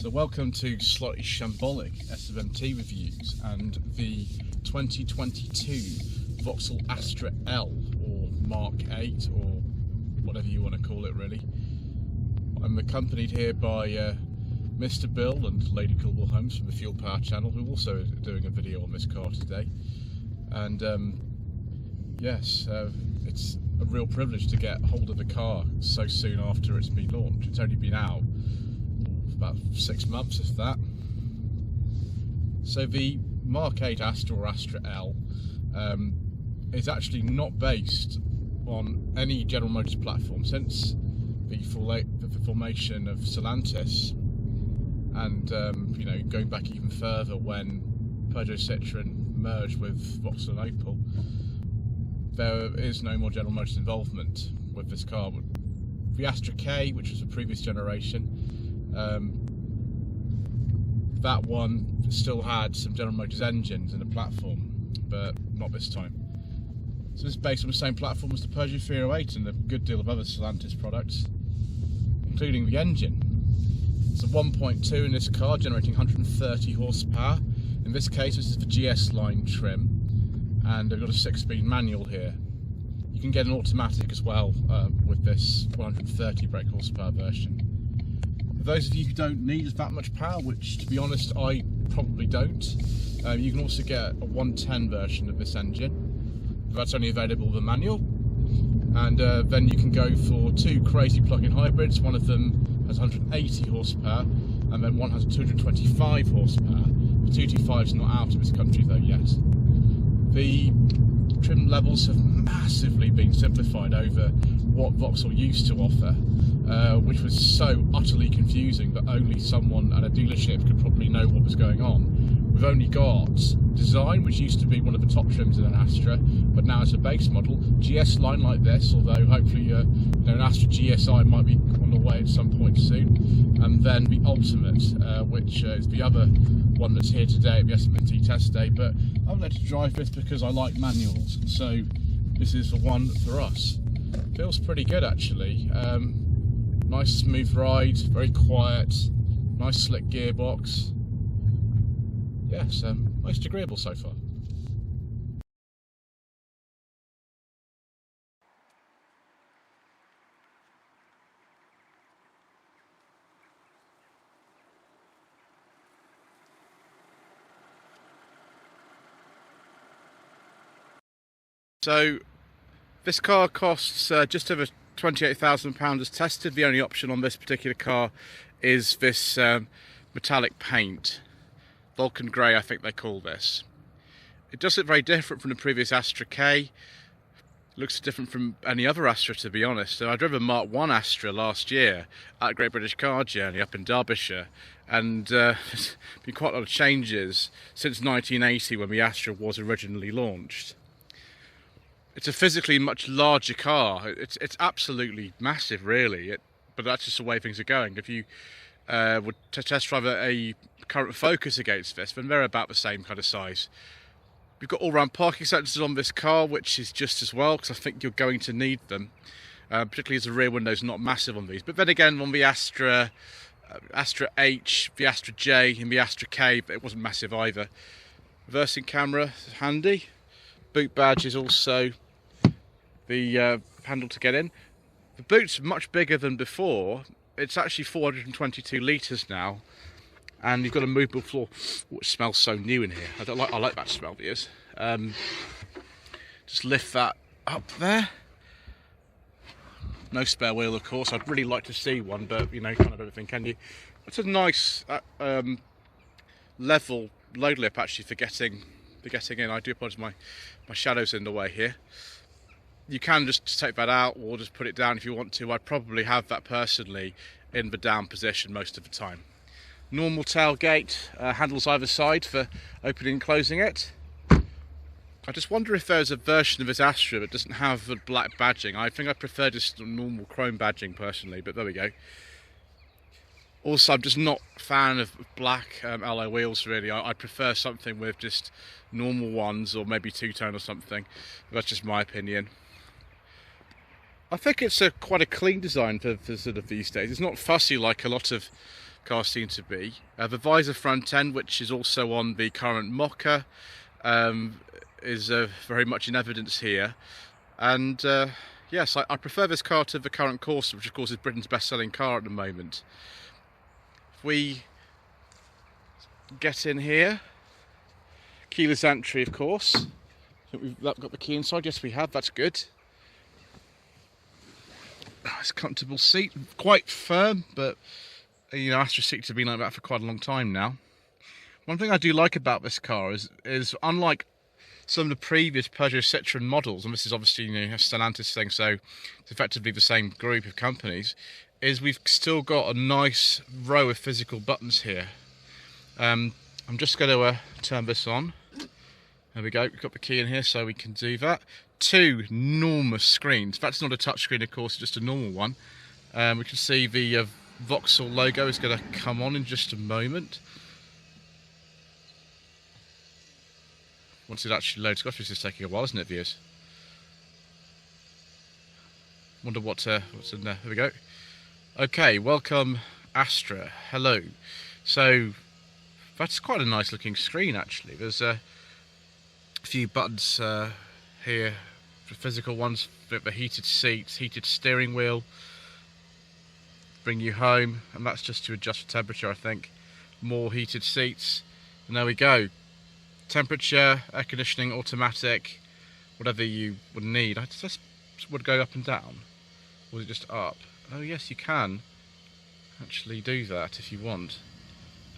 So welcome to slightly shambolic SMMT reviews and the 2022 Vauxhall Astra L, or Mark 8, or whatever you want to call it really. I'm accompanied here by Mr. Bill and Lady Coolwell Holmes from the Fuel Power channel, who also are doing a video on this car today. And yes, it's a real privilege to get hold of the car so soon after it's been launched. It's only been out about 6 months, if that. So the Mark 8 Astra or Astra L is actually not based on any General Motors platform since the formation of Stellantis, and you know, going back even further when Peugeot Citroën merged with Vauxhall and Opel. There is no more General Motors involvement with this car. The Astra K, which was the previous generation, that one still had some General Motors engines in the platform, but not this time. So this is based on the same platform as the Peugeot 308 and a good deal of other Stellantis products, including the engine. It's a 1.2 in this car, generating 130 horsepower. In this case, this is the GS line trim, and they've got a 6-speed manual here. You can get an automatic as well with this 130 brake horsepower version. For those of you who don't need that much power, which to be honest I probably don't, you can also get a 110 version of this engine. That's only available with a manual. And then you can go for 2 crazy plug-in hybrids. One of them has 180 horsepower, and then one has 225 horsepower. The 225 is not out of this country though yet. The trim levels have massively been simplified over what Vauxhall used to offer, which was so utterly confusing that only someone at a dealership could probably know what was going on. We've only got design, which used to be one of the top trims in an Astra, but now it's a base model. GS line like this, although hopefully you know, an Astra GSI might be on the way at some point soon. And then the Ultimate, which is the other one that's here today at the SMMT test day. But I would like to drive this because I like manuals, so this is the one for us. Feels pretty good actually. Nice smooth ride, very quiet, nice slick gearbox. Yes, most agreeable so far. So this car costs just over £28,000 as tested. The only option on this particular car is this metallic paint. Vulcan Grey, I think they call this. It does look very different from the previous Astra K. It looks different from any other Astra, to be honest. I drove a Mark 1 Astra last year at Great British Car Journey up in Derbyshire, and there's been quite a lot of changes since 1980 when the Astra was originally launched. It's a physically much larger car. It's absolutely massive, really. But that's just the way things are going. If you would test drive a current Focus against this, then they're about the same kind of size. We've got all-round parking sensors on this car, which is just as well, because I think you're going to need them, particularly as the rear window's not massive on these. But then again, on the Astra H, the Astra J, and the Astra K, but it wasn't massive either. Reversing camera is handy. Boot badge is also the handle to get in. The boot's much bigger than before. It's actually 422 litres now, and you've got a movable floor. Oh, it smells so new in here. I like that smell, viewers. Just lift that up there. No spare wheel, of course. I'd really like to see one, but you know, you can't have everything, can you? It's a nice level load lip actually for getting in. I do apologise, my shadow's in the way here. You can just take that out or just put it down if you want to. I'd probably have that personally in the down position most of the time. Normal tailgate, handles either side for opening and closing it. I just wonder if there's a version of this Astra that doesn't have the black badging. I think I prefer just normal chrome badging personally, but there we go. Also, I'm just not a fan of black alloy wheels really. I prefer something with just normal ones, or maybe two-tone or something. That's just my opinion. I think it's quite a clean design for sort of these days. It's not fussy like a lot of cars seem to be. The visor front end, which is also on the current Mocha, is very much in evidence here. And yes, I prefer this car to the current Corsa, which of course is Britain's best-selling car at the moment. If we get in here, keyless entry, of course. I think we've got the key inside. Yes, we have. That's good. It's a comfortable seat, quite firm, but you know, Astra seats have been like that for quite a long time now. One thing I do like about this car is unlike some of the previous Peugeot Citroën models, and this is obviously, you know, a Stellantis thing, so it's effectively the same group of companies, is we've still got a nice row of physical buttons here. I'm just going to turn this on. There we go, we've got the key in here so we can do that. Two enormous screens. That's not a touch screen, of course, just a normal one. We can see the Vauxhall logo is going to come on in just a moment. Once it actually loads, gosh, this is taking a while, isn't it, viewers? Wonder what's in there. There we go. Okay, welcome Astra. Hello. So that's quite a nice looking screen, actually. There's a few buttons here, the physical ones, the heated seats, heated steering wheel, bring you home, and that's just to adjust for temperature, I think. More heated seats, and there we go. Temperature, air conditioning, automatic, whatever you would need. I just would go up and down, or was it just up? Oh yes, you can actually do that if you want.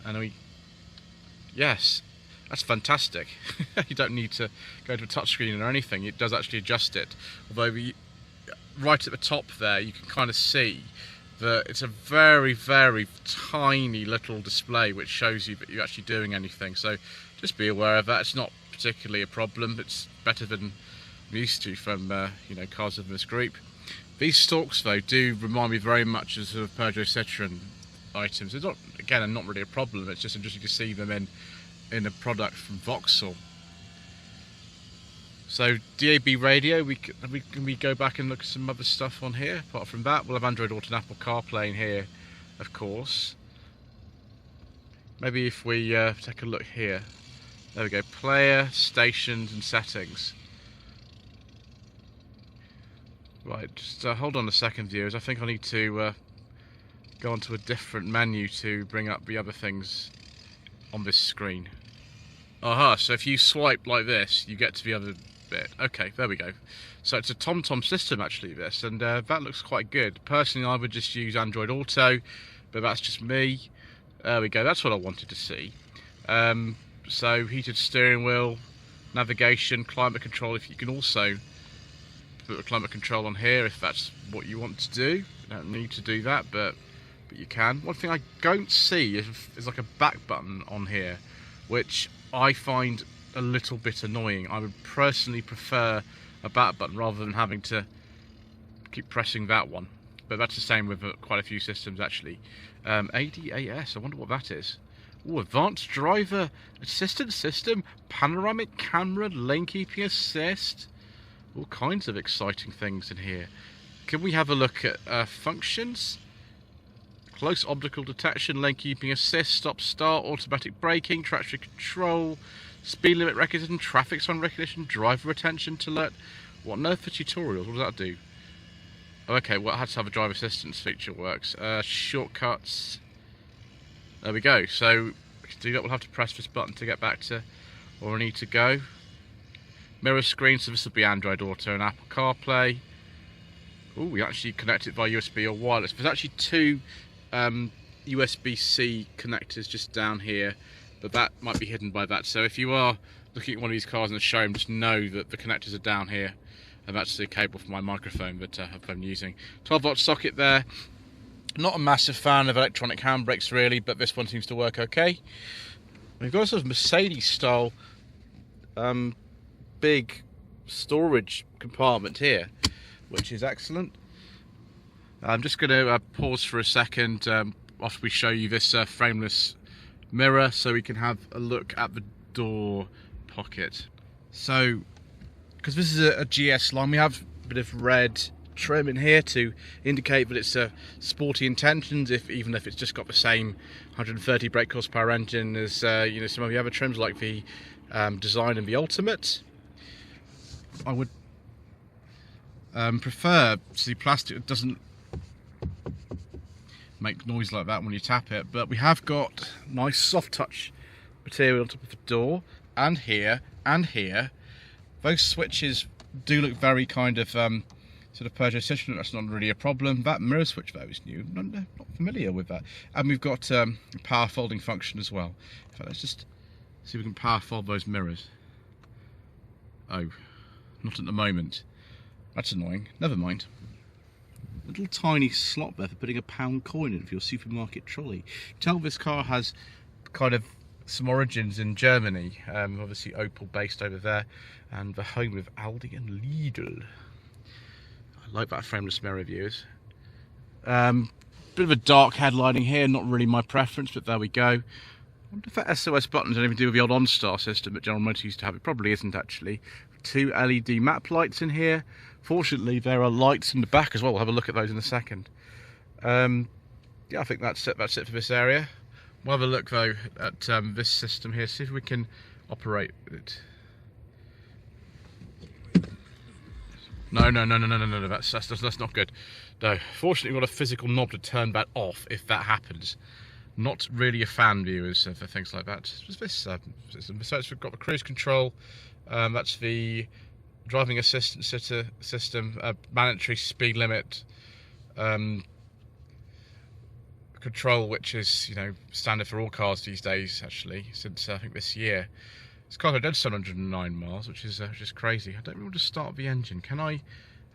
And yes, that's fantastic. You don't need to go to a touchscreen or anything. It does actually adjust it. Although right at the top there, you can kind of see that it's a very, very tiny little display which shows you that you're actually doing anything. So just be aware of that. It's not particularly a problem. It's better than I'm used to from you know, cars of this group. These stalks though do remind me very much of sort of Peugeot Citroën items. It's not, again, not really a problem. It's just interesting to see them in a product from Vauxhall. So DAB radio, we go back and look at some other stuff on here. Apart from that, we'll have Android Auto and Apple CarPlay in here, of course. Maybe if we take a look here. There we go, player, stations and settings. Right, just hold on a second, viewers. I think I need to go onto a different menu to bring up the other things on this screen. Aha, so if you swipe like this, you get to the other bit. Okay, there we go. So it's a TomTom system, actually, this, and that looks quite good. Personally, I would just use Android Auto, but that's just me. There we go, that's what I wanted to see. So heated steering wheel, navigation, climate control. If you can also put the climate control on here if that's what you want to do. You don't need to do that, but you can. One thing I don't see is like a back button on here, which I find a little bit annoying. I would personally prefer a back button rather than having to keep pressing that one. But that's the same with quite a few systems, actually. ADAS, I wonder what that is. Oh, advanced driver assistance system, panoramic camera, lane keeping assist. All kinds of exciting things in here. Can we have a look at functions? Close optical detection, lane keeping assist, stop start, automatic braking, traction control, speed limit recognition, traffic sign recognition, driver attention to alert. What on earth for tutorials? What does that do? Oh, okay, well, it has to have a driver assistance feature works. Shortcuts. There we go. So to do that, we'll have to press this button to get back to where we need to go. Mirror screen, so this will be Android Auto and Apple CarPlay. Oh, we actually connect it via USB or wireless. There's actually two USB-C connectors just down here, but that might be hidden by that. So if you are looking at one of these cars in the showroom, just know that the connectors are down here, and that's the cable for my microphone that I'm using. 12-volt socket there. Not a massive fan of electronic handbrakes really, but this one seems to work okay. We've got a sort of Mercedes-style big storage compartment here, which is excellent. I'm just going to pause for a second after we show you this frameless mirror so we can have a look at the door pocket. So, because this is a GS line, we have a bit of red trim in here to indicate that it's sporty intentions, even if it's just got the same 130 brake horsepower engine as you know, some of the other trims like the Design and the Ultimate. I would prefer to see plastic that doesn't make noise like that when you tap it, but we have got nice soft touch material on top of the door and here and here. Those switches do look very kind of sort of Peugeot system. That's not really a problem. That mirror switch though is new. I'm not familiar with that. And we've got a power folding function as well. In fact, let's just see if we can power fold those mirrors. Oh, not at the moment. That's annoying. Never mind. Little tiny slot there for putting a £1 coin in for your supermarket trolley. Tell this car has kind of some origins in Germany. Obviously Opel based over there, and the home of Aldi and Lidl. I like that frameless mirror, viewers. Bit of a dark headlining here, not really my preference, but there we go. I wonder if that SOS button's anything to do with the old OnStar system that General Motors used to have. It probably isn't actually. 2 LED map lights in here. Fortunately, there are lights in the back as well. We'll have a look at those in a second. Yeah, I think that's it for this area. We'll have a look though at this system here, see if we can operate it. No, that's not good. No, fortunately we've got a physical knob to turn that off if that happens. Not really a fan, viewers, for things like that. Just this system. Besides, we've got the cruise control. That's the driving assistance system, mandatory speed limit control, which is, you know, standard for all cars these days. Actually, since I think this year, this car did 709 miles, which is crazy. I don't really want to start the engine. Can I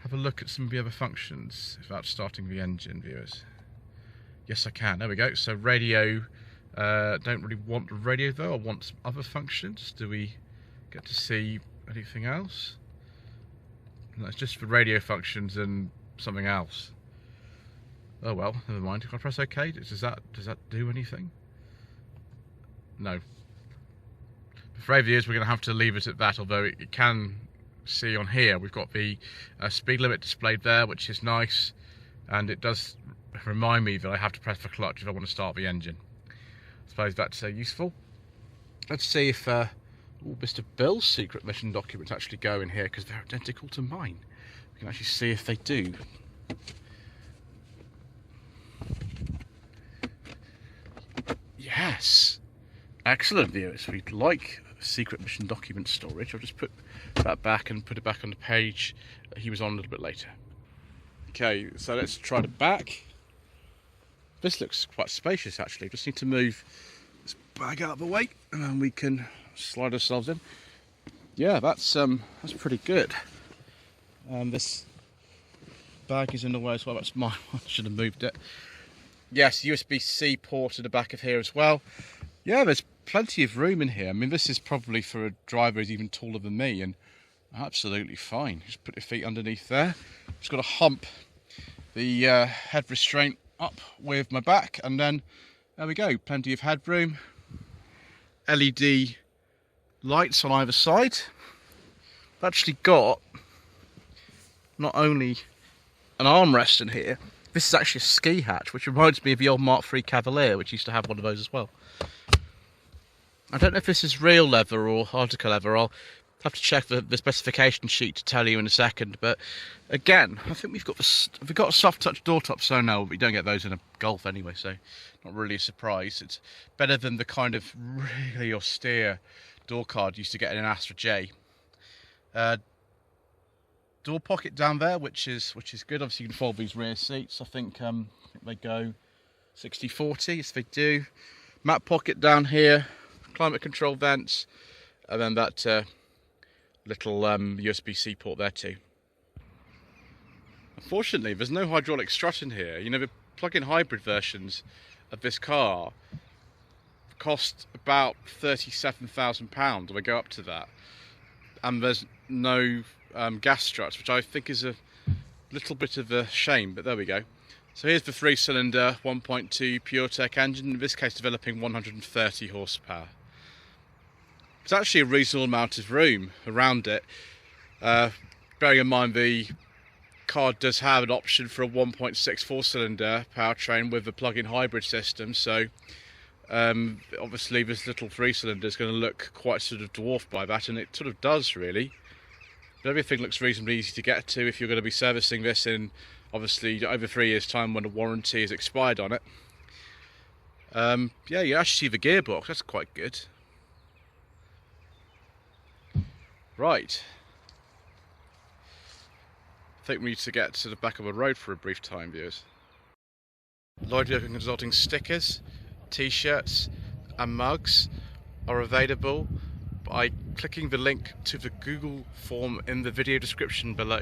have a look at some of the other functions without starting the engine, viewers? Yes, I can. There we go. So radio. Don't really want the radio though. I want some other functions. Do we get to see anything else? That's just for radio functions and something else. Oh well, never mind. Can I press OK? Does that do anything? No. For brave viewers, we're going to have to leave it at that. Although it can see on here, we've got the speed limit displayed there, which is nice, and it does remind me that I have to press the clutch if I want to start the engine. I suppose that's useful. Let's see if Mr. Bill's secret mission documents actually go in here, because they're identical to mine. We can actually see if they do. Yes, excellent, viewers. We'd like secret mission document storage. I'll just put that back and put it back on the page he was on a little bit later. Okay, so let's try the back. This looks quite spacious actually. Just need to move this bag out of the way and then we can slide ourselves in. Yeah, that's pretty good. This bag is in the way as well. That's mine. I should have moved it. Yes, USB-C port at the back of here as well. Yeah, there's plenty of room in here. I mean, this is probably for a driver who's even taller than me, and absolutely fine. Just put your feet underneath there. Just got to hump the head restraint up with my back, and then there we go. Plenty of headroom. LED lights on either side. I've actually got not only an armrest in here, this is actually a ski hatch, which reminds me of the old Mark III Cavalier, which used to have one of those as well. I don't know if this is real leather or article leather. I'll have to check the specification sheet to tell you in a second. But again, I think we've got a soft touch door top so now, but we don't get those in a Golf anyway, so not really a surprise. It's better than the kind of really austere door card you used to get in an Astra J. Door pocket down there, which is good. Obviously you can fold these rear seats. I think they go 60/40, yes they do. Map pocket down here, climate control vents, and then that little USB-C port there too. Unfortunately, there's no hydraulic strut in here. You know, the plug-in hybrid versions of this car cost about £37,000, or they go up to that, and there's no gas struts, which I think is a little bit of a shame, but there we go. So here's the 3-cylinder 1.2 PureTech engine, in this case developing 130 horsepower. It's actually a reasonable amount of room around it, bearing in mind the car does have an option for a 1.64 cylinder powertrain with a plug-in hybrid system, so obviously this little 3-cylinder is going to look quite sort of dwarfed by that, and it sort of does really. But everything looks reasonably easy to get to if you're going to be servicing this in obviously over 3 years' time when the warranty is expired on it. Yeah, you actually see the gearbox, that's quite good. Right. I think we need to get to the back of a road for a brief time, viewers. Lloyd Vehicle Consulting stickers, t-shirts and mugs are available by clicking the link to the Google form in the video description below.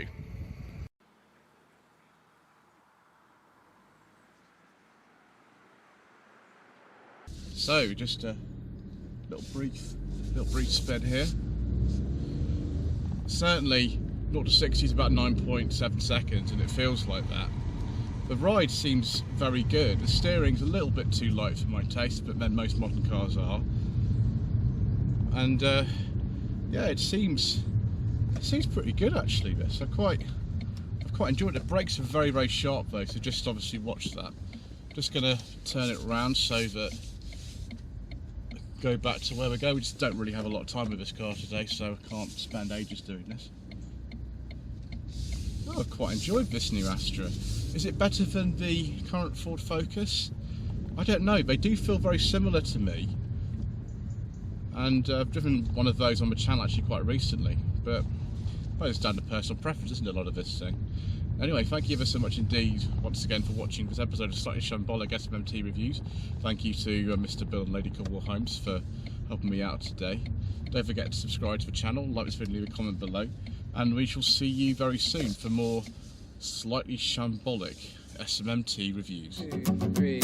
So, just a little brief spin here. Certainly 0 to 60 is about 9.7 seconds, and it feels like that. The ride seems very good. The steering's a little bit too light for my taste, but then most modern cars are. And yeah, it seems pretty good actually. This I've quite enjoyed it. The brakes are very, very sharp though, so just obviously watch that. Just gonna turn it around so that go back to where we go. We just don't really have a lot of time with this car today, so I can't spend ages doing this. Oh, I've quite enjoyed this new Astra. Is it better than the current Ford Focus? I don't know, they do feel very similar to me. And I've driven one of those on the channel actually quite recently, but it's down to personal preference, isn't it, a lot of this thing? Anyway, thank you ever so much indeed once again for watching this episode of Slightly Shambolic SMMT Reviews. Thank you to Mr. Bill and Lady Caldwell Holmes for helping me out today. Don't forget to subscribe to the channel, like this video, leave a comment below, and we shall see you very soon for more Slightly Shambolic SMMT Reviews. 2, 3.